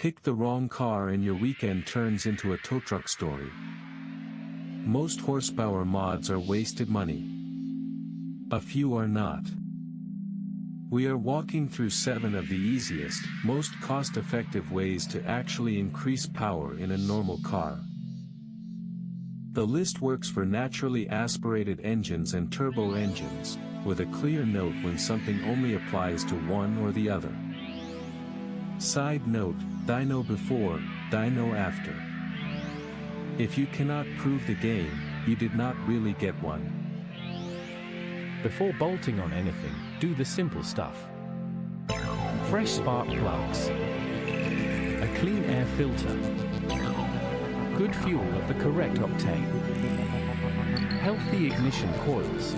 Pick the wrong car and your weekend turns into a tow truck story. Most horsepower mods are wasted money. A few are not. We are walking through 7 of the easiest, most cost-effective ways to actually increase power in a normal car. The list works for naturally aspirated engines and turbo engines, with a clear note when something only applies to one or the other. Side note, dyno before, dyno after. If you cannot prove the game, you did not really get one. Before bolting on anything, do the simple stuff. Fresh spark plugs. A clean air filter. Good fuel of the correct octane. Healthy ignition coils.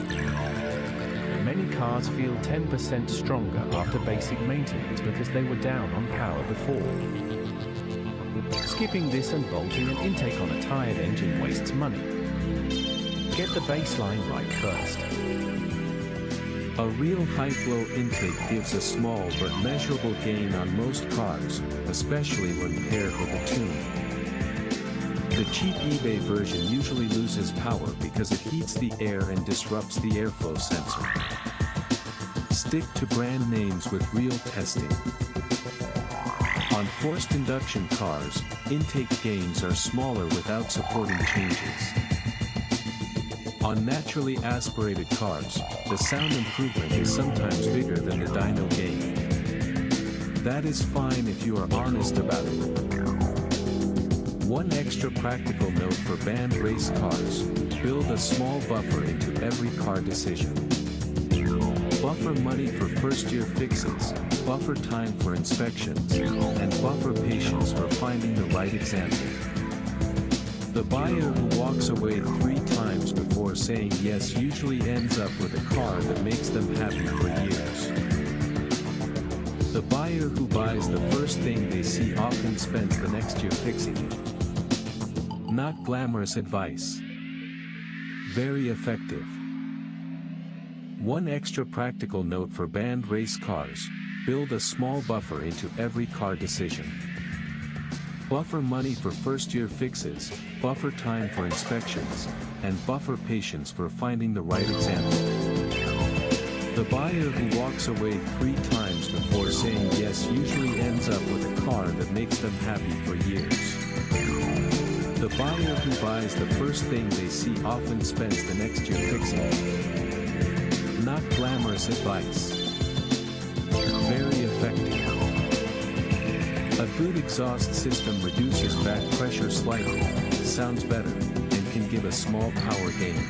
Many cars feel 10% stronger after basic maintenance because they were down on power before. Skipping this and bolting an intake on a tired engine wastes money. Get the baseline right first. A real high-flow intake gives a small but measurable gain on most cars, especially when paired with a tune. The cheap eBay version usually loses power because it heats the air and disrupts the airflow sensor. Stick to brand names with real testing. On forced induction cars, intake gains are smaller without supporting changes. On naturally aspirated cars, the sound improvement is sometimes bigger than the dyno gain. That is fine if you are honest about it. One extra practical note for banned race cars: build a small buffer into every car decision. Buffer money for first-year fixes, buffer time for inspections, and buffer patience for finding the right example. The buyer who walks away 3 times before saying yes usually ends up with a car that makes them happy for years. The buyer who buys the first thing they see often spends the next year fixing it. Not glamorous advice. Very effective. One extra practical note for banned race cars: build a small buffer into every car decision. Buffer money for first-year fixes, buffer time for inspections, and buffer patience for finding the right example. The buyer who walks away 3 times before saying yes usually ends up with a car that makes them happy for years. The buyer who buys the first thing they see often spends the next year fixing it. Not glamorous advice. Very effective. A good exhaust system reduces back pressure slightly, sounds better, and can give a small power gain.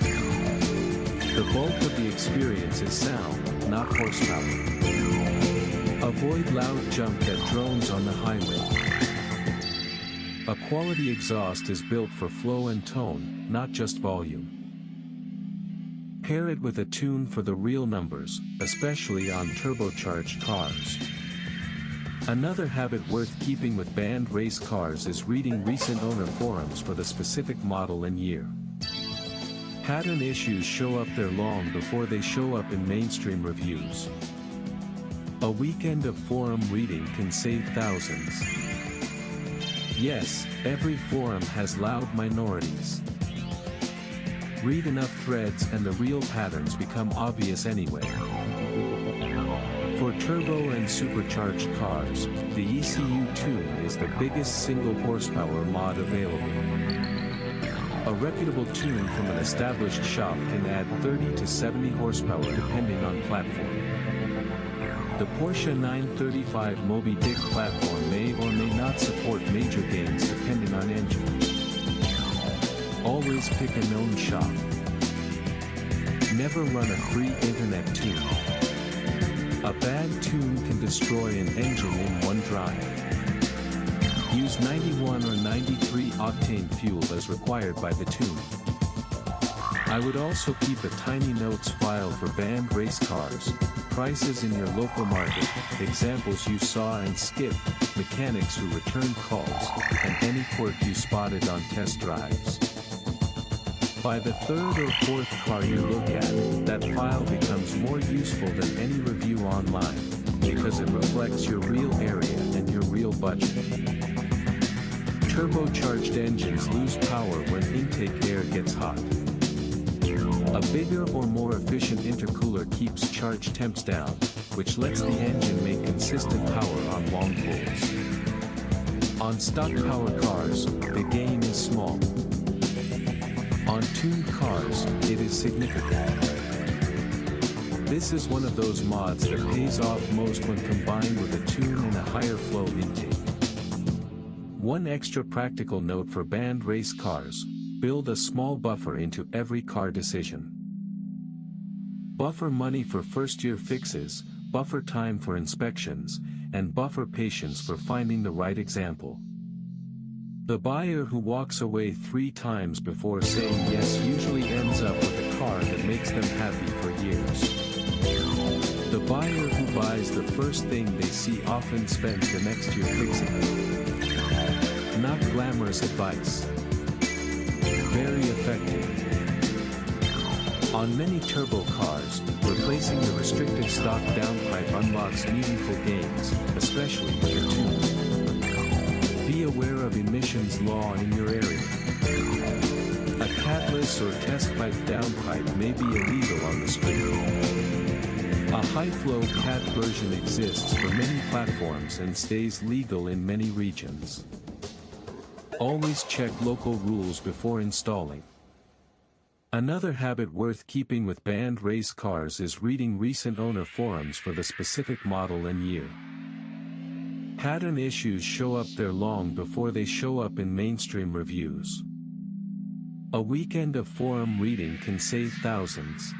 The bulk of the experience is sound, not horsepower. Avoid loud junk that drones on the highway. A quality exhaust is built for flow and tone, not just volume. Pair it with a tune for the real numbers, especially on turbocharged cars. Another habit worth keeping with banned race cars is reading recent owner forums for the specific model and year. Pattern issues show up there long before they show up in mainstream reviews. A weekend of forum reading can save thousands. Yes, every forum has loud minorities. Read enough threads and the real patterns become obvious anyway. For turbo and supercharged cars, the ECU tune is the biggest single horsepower mod available. A reputable tune from an established shop can add 30 to 70 horsepower depending on platform. The Porsche 935 Moby Dick platform may or may not support major gains depending on engine. Always pick a known shop. Never run a free internet tune. A bad tune can destroy an engine in one drive. Use 91 or 93 octane fuel as required by the tune. I would also keep a tiny notes file for banned race cars, prices in your local market, examples you saw and skipped, mechanics who returned calls, and any quirk you spotted on test drives. By the 3rd or 4th car you look at, that file becomes more useful than any review online, because it reflects your real area and your real budget. Turbocharged engines lose power when intake air gets hot. A bigger or more efficient intercooler keeps charge temps down, which lets the engine make consistent power on long pulls. On stock power cars, the gain is small. On tuned cars, it is significant. This is one of those mods that pays off most when combined with a tune and a higher flow intake. One extra practical note for band race cars: build a small buffer into every car decision. Buffer money for first-year fixes, buffer time for inspections, and buffer patience for finding the right example. The buyer who walks away 3 times before saying yes usually ends up with a car that makes them happy for years. The buyer who buys the first thing they see often spends the next year fixing it. Not glamorous advice. Very effective. On many turbo cars, replacing the restricted stock downpipe unlocks meaningful gains, especially with a tune. Be aware of emissions law in your area. A catless or test pipe downpipe may be illegal on the street. A high-flow cat version exists for many platforms and stays legal in many regions. Always check local rules before installing. Another habit worth keeping with band race cars is reading recent owner forums for the specific model and year. Pattern issues show up there long before they show up in mainstream reviews. A weekend of forum reading can save thousands.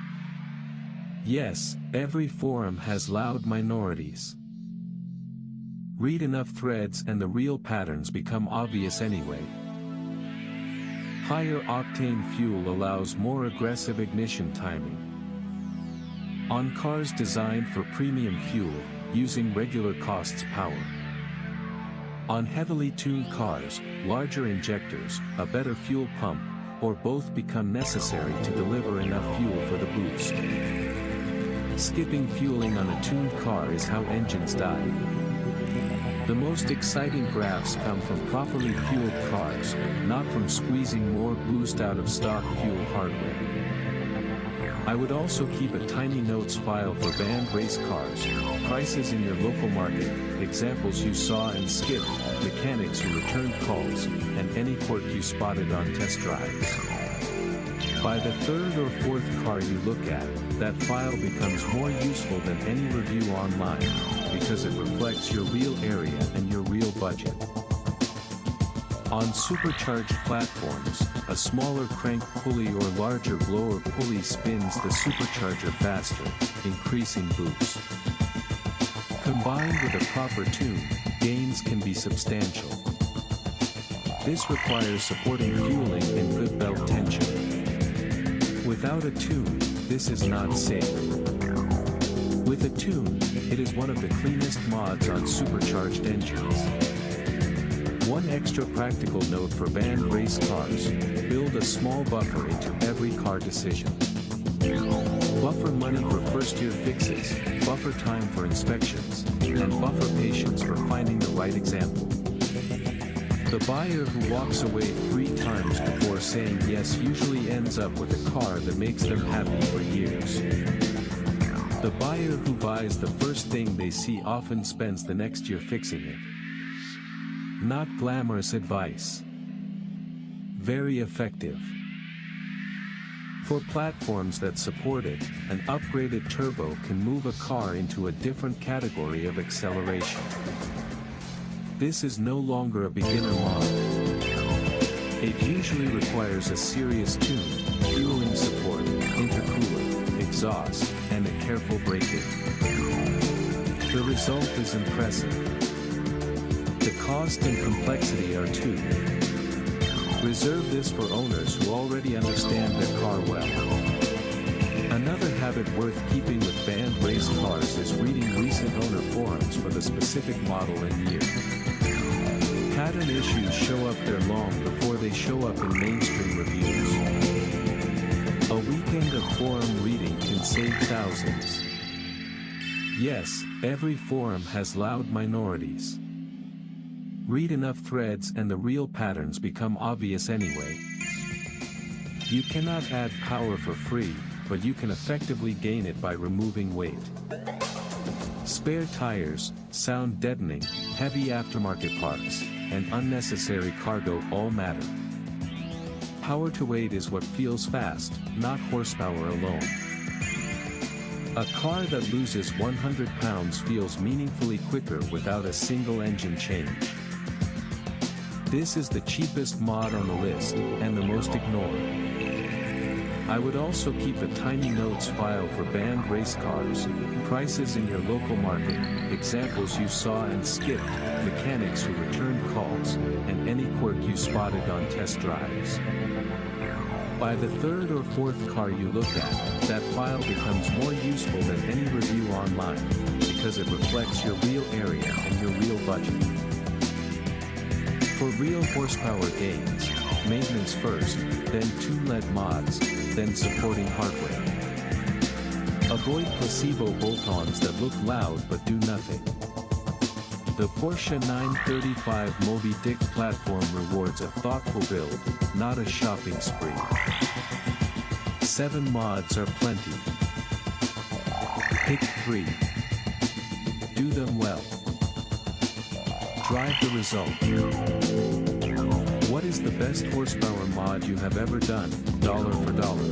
Yes, every forum has loud minorities. Read enough threads and the real patterns become obvious anyway. Higher octane fuel allows more aggressive ignition timing. On cars designed for premium fuel, using regular costs power. On heavily tuned cars, larger injectors, a better fuel pump, or both become necessary to deliver enough fuel for the boost. Skipping fueling on a tuned car is how engines die. The most exciting graphs come from properly fueled cars, not from squeezing more boost out of stock fuel hardware. I would also keep a tiny notes file for band race cars, prices in your local market, examples you saw and skipped, mechanics who returned calls, and any quirk you spotted on test drives. By the 3rd or 4th car you look at, that file becomes more useful than any review online, because it reflects your real area and your real budget. On supercharged platforms, a smaller crank pulley or larger blower pulley spins the supercharger faster, increasing boost. Combined with a proper tune, gains can be substantial. This requires supporting fueling and good belt tension. Without a tune, this is not safe. With a tune, it is one of the cleanest mods on supercharged engines. One extra practical note for band race cars: build a small buffer into every car decision. Buffer money for first-year fixes, buffer time for inspections, and buffer patience for finding the right example. The buyer who walks away 3 times before saying yes usually ends up with a car that makes them happy for years. The buyer who buys the first thing they see often spends the next year fixing it. Not glamorous advice. Very effective. For platforms that support it, an upgraded turbo can move a car into a different category of acceleration. This is no longer a beginner model. It usually requires a serious tune, fueling support, intercooler, exhaust, and a careful braking. The result is impressive. The cost and complexity are too. Reserve this for owners who already understand their car well. Another habit worth keeping with band race cars is reading recent owner forums for the specific model and year. Pattern issues show up there long before they show up in mainstream reviews. A weekend of forum reading can save thousands. Yes, every forum has loud minorities. Read enough threads and the real patterns become obvious anyway. You cannot add power for free, but you can effectively gain it by removing weight. Spare tires, sound deadening, heavy aftermarket parts, and unnecessary cargo all matter. Power to weight is what feels fast, not horsepower alone. A car that loses 100 pounds feels meaningfully quicker without a single engine change. This is the cheapest mod on the list, and the most ignored. I would also keep a tiny notes file for banned race cars, prices in your local market, examples you saw and skipped, mechanics who returned calls, and any quirk you spotted on test drives. By the third or fourth car you look at, that file becomes more useful than any review online, because it reflects your real area and your real budget. For real horsepower gains, maintenance first, then tune-led mods, then supporting hardware. Avoid placebo bolt-ons that look loud but do nothing. The Porsche 935 Moby Dick platform rewards a thoughtful build, not a shopping spree. 7 mods are plenty. Pick 3. Do them well. Drive the result. What is the best horsepower mod you have ever done, dollar for dollar?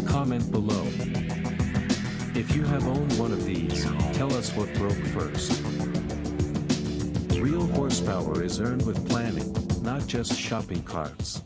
Comment below. If you have owned one of these, tell us what broke first. Real horsepower is earned with planning, not just shopping carts.